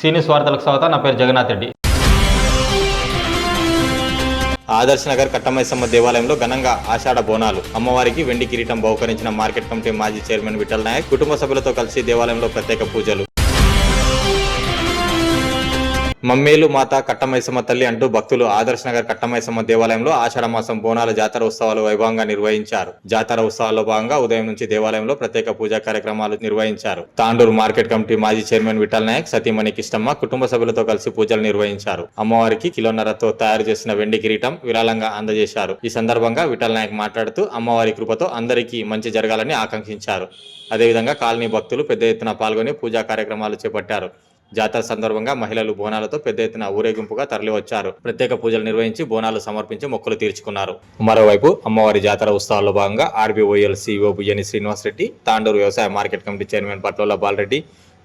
సీనియస్ వార్తలకు స్వాగతం. నా పేరు జగన్నాథ్ రెడ్డి. ఆదర్శ్ నగర్ కట్టమైసమ్మ దేవాలయంలో ఘనంగా ఆషాఢ బోనాలు. అమ్మవారికి వెండి కిరీటం బహుకరించిన మార్కెట్ కమిటీ మాజీ చైర్మన్ విఠల్ నాయక్ కుటుంబ సభ్యులతో కలిసి దేవాలయంలో ప్రత్యేక పూజలు. మమ్మేలు మాత కట్టమైసమ్మ తల్లి అంటూ భక్తులు ఆదర్శ్ నగర్ కట్టమైసమ్మ దేవాలయంలో ఆషాఢ మాసం బోనాల జాతర ఉత్సవాలు వైభవంగా నిర్వహించారు. జాతర ఉత్సవాల్లో భాగంగా ఉదయం నుంచి దేవాలయంలో ప్రత్యేక పూజా కార్యక్రమాలు నిర్వహించారు. తాండూరు మార్కెట్ కమిటీ మాజీ చైర్మన్ విఠల్ నాయక్, సతీమణి కిష్టమ్మ కుటుంబ సభ్యులతో కలిసి పూజలు నిర్వహించారు. అమ్మవారికి కిలోన్నరతో తయారు చేసిన వెండి కిరీటం విరాళంగా అందజేశారు. ఈ సందర్భంగా విఠల్ నాయక్ మాట్లాడుతూ అమ్మవారి కృపతో అందరికీ మంచి జరగాలని ఆకాంక్షించారు. అదేవిధంగా కాలనీ భక్తులు పెద్ద ఎత్తున పాల్గొని పూజా కార్యక్రమాలు చేపట్టారు. జాతర సందర్భంగా మహిళలు బోనాలతో పెద్ద ఎత్తున ఊరేగింపుగా తరలివచ్చారు. ప్రత్యేక పూజలు నిర్వహించి బోనాలు సమర్పించి మొక్కులు తీర్చుకున్నారు. మరోవైపు అమ్మవారి జాతర ఉత్సవాల్లో భాగంగా ఆర్బీఓఎల్ సిఇఓ బుయ్యని శ్రీనివాస్ రెడ్డి, తాండూరు వ్యవసాయ market committee chairman Patlola Bala Reddy,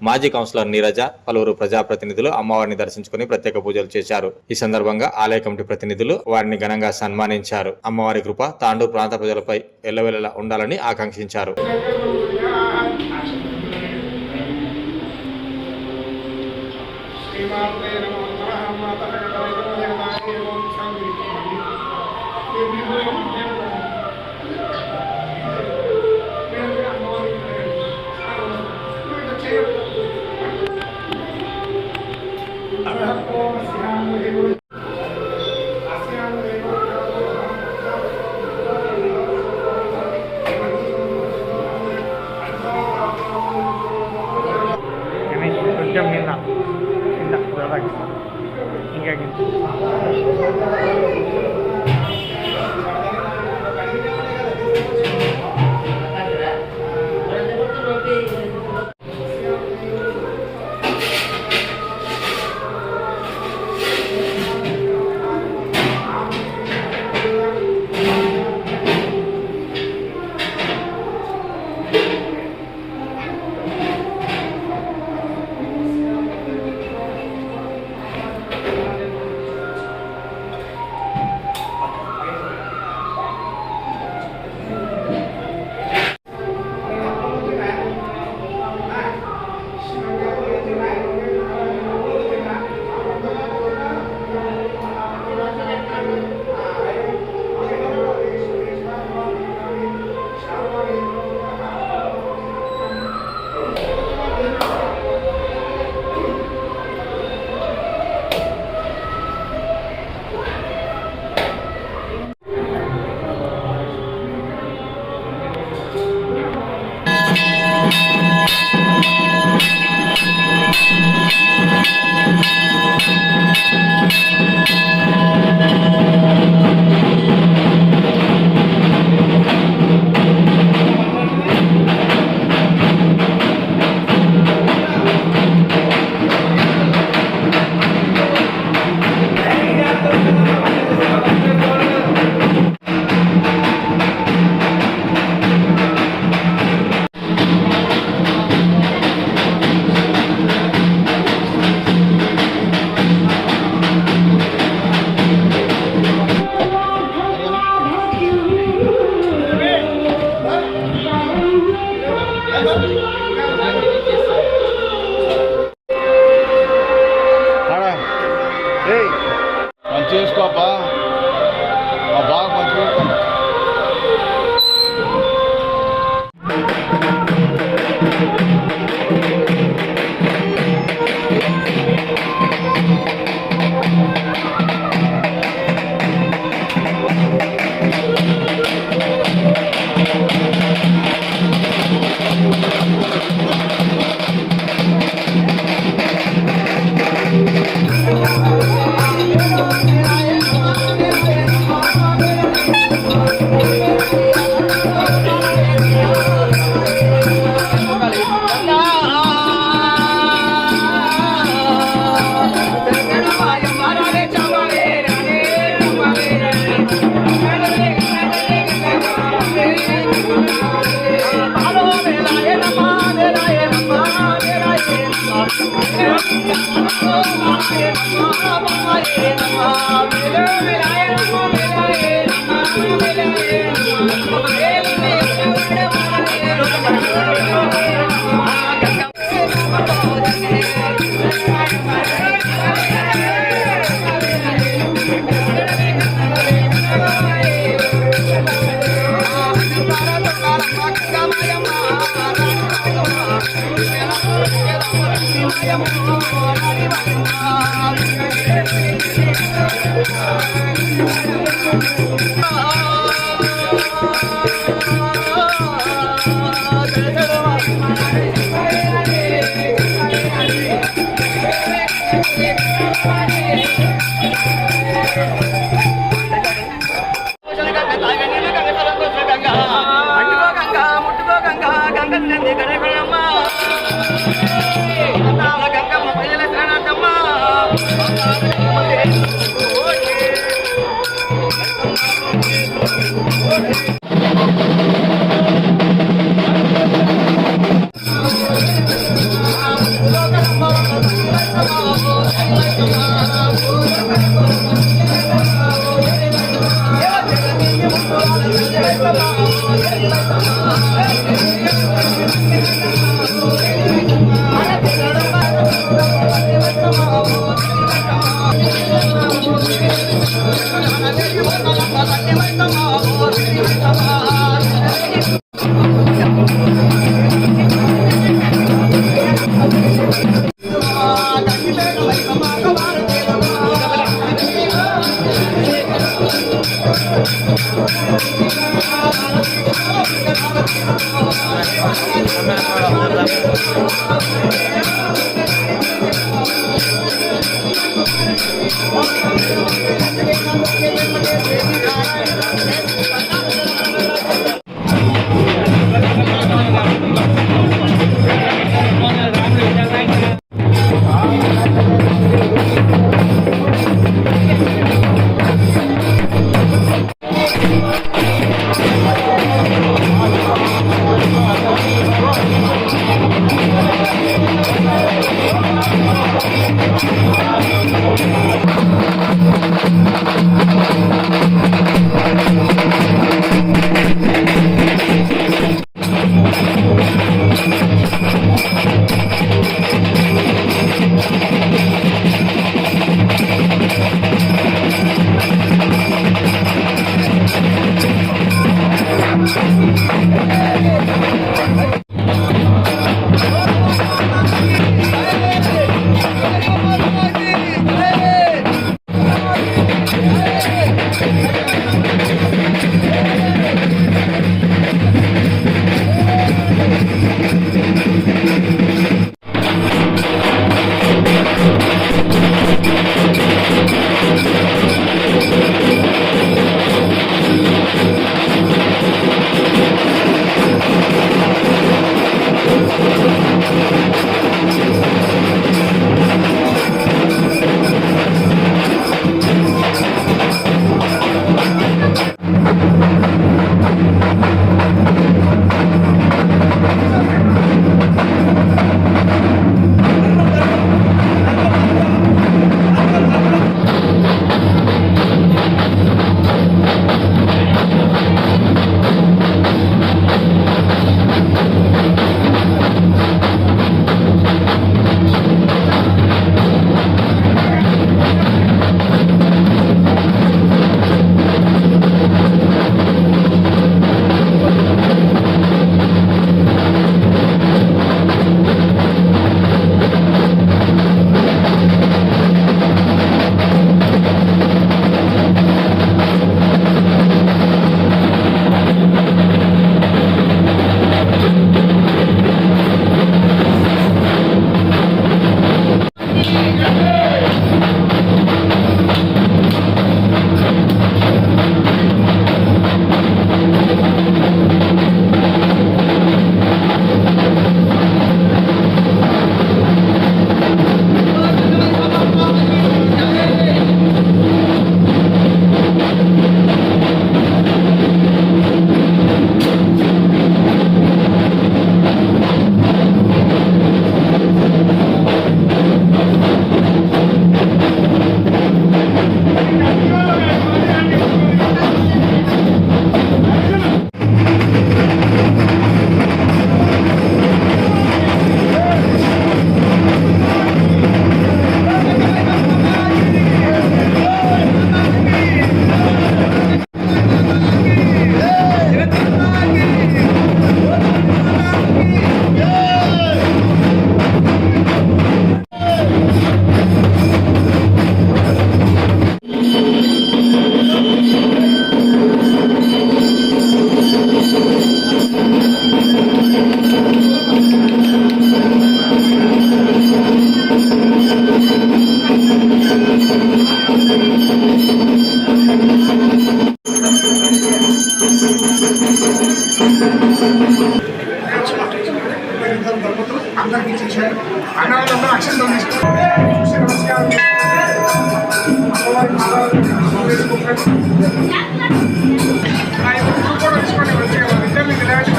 మాజీ కౌన్సిలర్ నీరజ, పలువురు ప్రజాప్రతినిధులు అమ్మవారిని దర్శించుకుని ప్రత్యేక పూజలు చేశారు. ఈ సందర్భంగా ఆలయ కమిటీ ప్రతినిధులు వారిని ఘనంగా సన్మానించారు. అమ్మవారి కృప తాండూరు ప్రాంత ప్రజలపై ఎల్లవెల్లలా ఉండాలని ఆకాంక్షించారు. కొంచెం కింద ఇంకా చేసుకోపా బాగా మంచిగా Thank you. అందరికీ చేశారు. అన్నవాళ్ళందరూ అక్షంతలు తీసుకుని చూసి నమస్కారం కూడా తీసుకోండి. మంచిగా వాళ్ళిద్దరిని నిలబెట్టి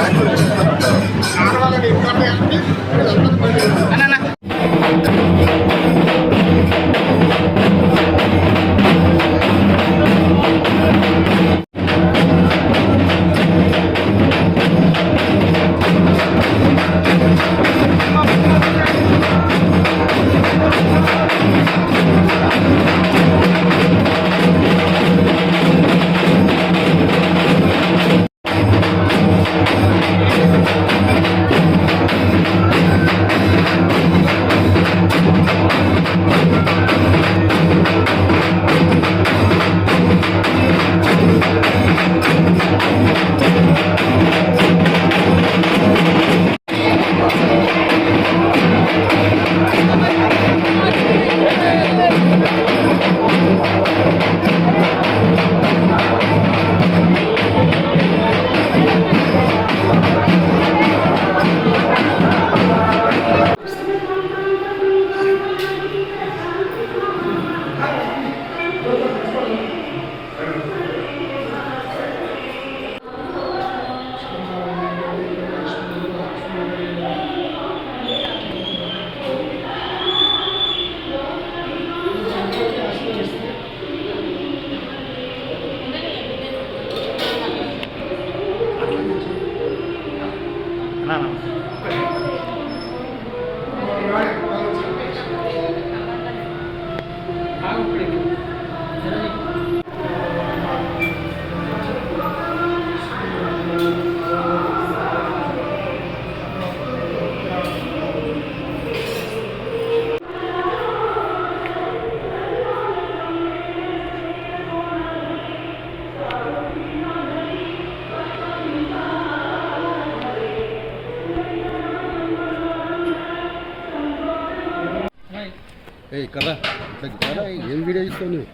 ఆడవాళ్ళని ఇబ్బంది ఇక్కడ ఏం వీడియో ఇస్తావు నువ్వు?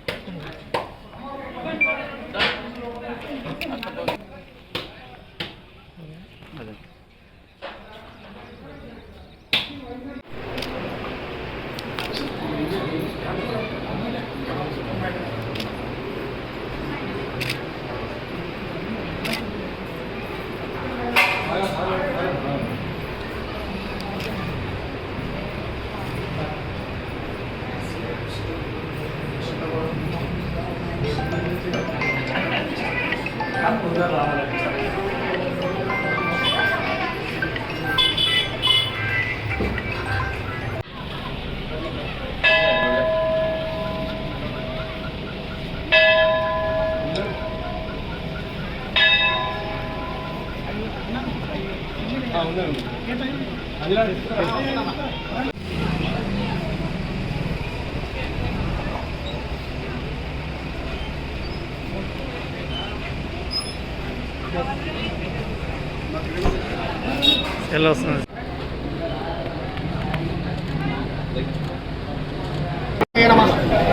ఎలా వస్తుంది?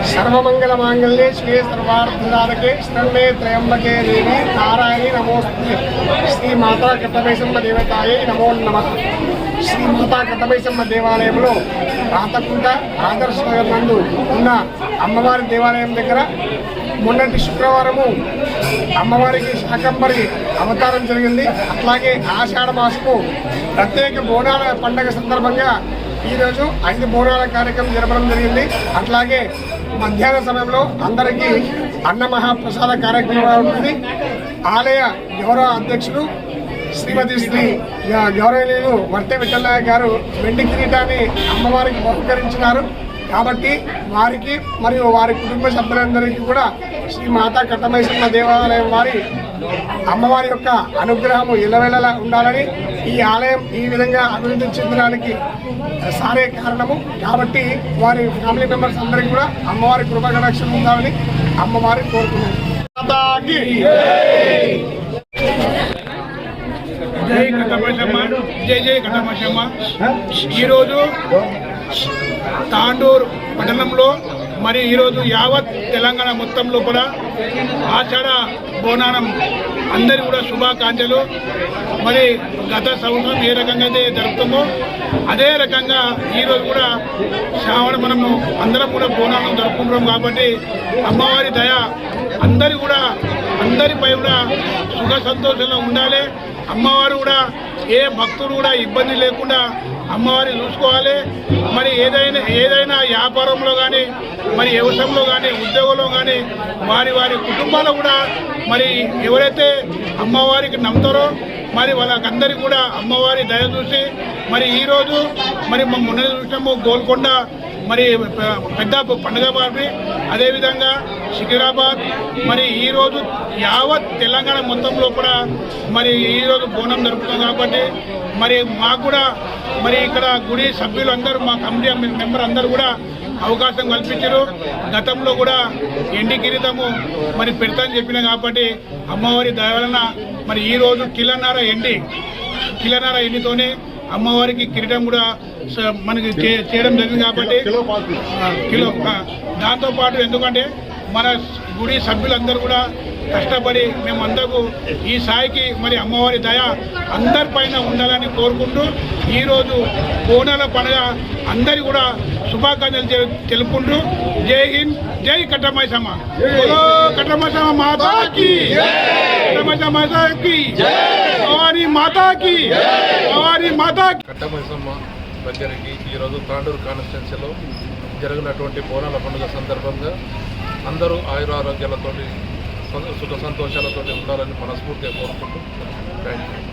సర్వమంగళ మాంగళ్యే శివే సర్వార్థసాధకే శరణ్యే త్రయంబకే దేవి నారాయణి నమోస్తుతే. శ్రీ మాతా కట్టమైసమ్మ దేవతాయే నమో నమః. శ్రీ మాతా కట్టమైసమ్మ దేవాలయంలో రాతకుంట ఆదర్శ నగర్ నందు ఉన్న అమ్మవారి దేవాలయం దగ్గర మొన్నటి శుక్రవారము అమ్మవారికి శాకంబరి అవతారం జరిగింది. అట్లాగే ఆషాఢ మాసము ప్రత్యేక బోనాల పండగ సందర్భంగా ఈరోజు 5 బోనాల కార్యక్రమం జరపడం జరిగింది. అట్లాగే మధ్యాహ్న సమయంలో అందరికీ అన్న మహాప్రసాద కార్యక్రమం ఉంటుంది. ఆలయ గౌరవ అధ్యక్షులు శ్రీమతి శ్రీ గౌరవనీయులు వర్తె విఠలనాయక్ గారు వెండి కిరీటాన్ని అమ్మవారికి బహుకరించినారు. కాబట్టి వారికి మరియు వారి కుటుంబ సభ్యులందరికీ కూడా శ్రీ మాతా కట్టమైసమ్మ దేవాలయం వారి అమ్మవారి యొక్క అనుగ్రహము ఇళ్ళవేళలా ఉండాలని, ఈ ఆలయం ఈ విధంగా అభివృద్ధి చెందడానికి సారే కారణము. కాబట్టి వారి ఫ్యామిలీ మెంబర్స్ అందరికీ కూడా అమ్మవారి కృపకటాక్షం ఉండాలని అమ్మవారిని కోరుతున్నాను. జై కట్టమైసమ్మ, జై జై కట్టమైసమ్మ. ఈరోజు తాండూరు పట్టణంలో మరి ఈరోజు యావత్ తెలంగాణ మొత్తంలో కూడా ఆషాఢ బోనానం అందరి కూడా శుభాకాంక్షలు. మరి గత సంవత్సరం ఏ రకంగా అయితే జరుపుతామో అదే రకంగా ఈరోజు కూడా శ్రావణ మనము అందరం కూడా బోనాలను జరుపుకుంటున్నాం కాబట్టి అమ్మవారి దయ అందరిపై కూడా సుఖ సంతోషంగా ఉండాలి. అమ్మవారు కూడా ఏ భక్తులు కూడా ఇబ్బంది లేకుండా అమ్మవారిని చూసుకోవాలి. మరి ఏదైనా వ్యాపారంలో కానీ మరి వ్యవసాయంలో కానీ ఉద్యోగంలో కానీ వారి కుటుంబాలు కూడా మరి ఎవరైతే అమ్మవారికి నమ్ముతారో మరి వాళ్ళకందరికీ కూడా అమ్మవారి దయ చూసి మరి ఈరోజు మరి మొన్న చూసినాము గోల్కొండ మరి పెద్ద పండుగ పార్టీ, అదేవిధంగా సికింద్రాబాద్, మరి ఈరోజు యావత్ తెలంగాణ మొత్తంలో కూడా మరి ఈరోజు బోనం జరుపుతాం కాబట్టి మరి మాకు కూడా మరి ఇక్కడ గుడి సభ్యులు అందరూ మా కమిటీ మెంబర్ అందరూ కూడా అవకాశం కల్పించారు. గతంలో కూడా ఎండి కిరీటము మరి పెడతాని చెప్పిన కాబట్టి అమ్మవారి దయ వలన మరి ఈరోజు కిలోన్నర ఎండితోనే అమ్మవారికి కిరీటం కూడా మనకి చేయడం జరిగింది కాబట్టి కిలో దాంతోపాటు ఎందుకంటే మన గుడి సభ్యులందరూ కూడా కష్టపడి మేమందరూ ఈ స్థాయికి మరి అమ్మవారి దయ అందరిపైన ఉండాలని కోరుకుంటూ ఈరోజు బోనాల పండుగ అందరి కూడా శుభాకాంక్షలు తెలుపుకుంటూ జై హింద్, జై కట్టమైసమ్మ, కట్టమైసమ్మ మాతాకి, కట్టమైసమ్మ మాతాకి, భవానీ మాతాకి, భవానీ మాతాకి. కట్టమైసమ్మ దగ్గరికి ఈరోజు తాండూరు కాన్స్టిట్యున్సీలో జరిగినటువంటి బోనాల పండుగ సందర్భంగా అందరూ ఆయురారోగ్యాలతో సుఖ సంతోషాలతో ఉండాలని మనస్ఫూర్తిగా కోరుకుంటూ థ్యాంక్ యూ.